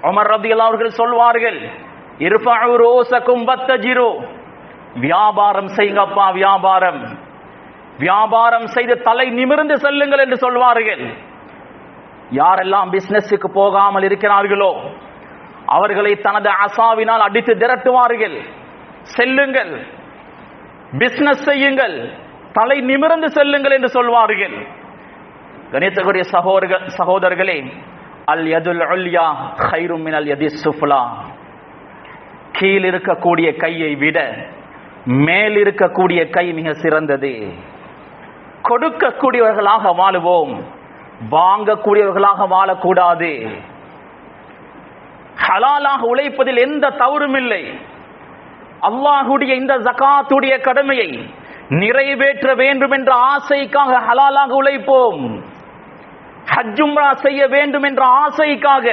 Umar ரலியல்லாஹு அவர்கள் சொல்வார்கள், இர்ஃபஉ ரூஸக்கும் வத்தஜிரு, வியாபாரம் செய்யுங்கப்பா, வியாபாரம் செய்து தலை நிமிர்ந்து செல்லுங்கள் என்று சொல்வார்கள். யாரெல்லாம் பிசினஸுக்கு போகாமல் இருக்கிறார்களோ அவர்களை தனது அசாவினால் அடித்து திரட்டுவார்கள். செல்லுங்கள், பிசினஸ் செய்யுங்கள், தலை நிமிர்ந்து செல்லுங்கள் என்று சொல்வார்கள். கணியத்துக்குரிய சகோதரர்களே, அல் யதுல் உல்யா கைரும் மினல் யதிஸ் சுஃப்லா, கீழ் இருக்கக்கூடிய கையை விட மேல் இருக்கக்கூடிய கை மிக சிறந்தது. கொடுக்கக்கூடியவர்களாக வாழுவோம், வாங்கக்கூடியவர்களாக வாழக்கூடாது. ஹலாலாக உழைப்பதில் எந்த தவறும் இல்லை. அல்லாஹ்வுடைய இந்த ஜகாத்துடைய கடமையை நிறைவேற்ற வேண்டும் என்ற ஆசைக்காக ஹலாலாக உழைப்போம். ஹஜ் உம்ரா செய்ய வேண்டும் என்ற ஆசைக்காக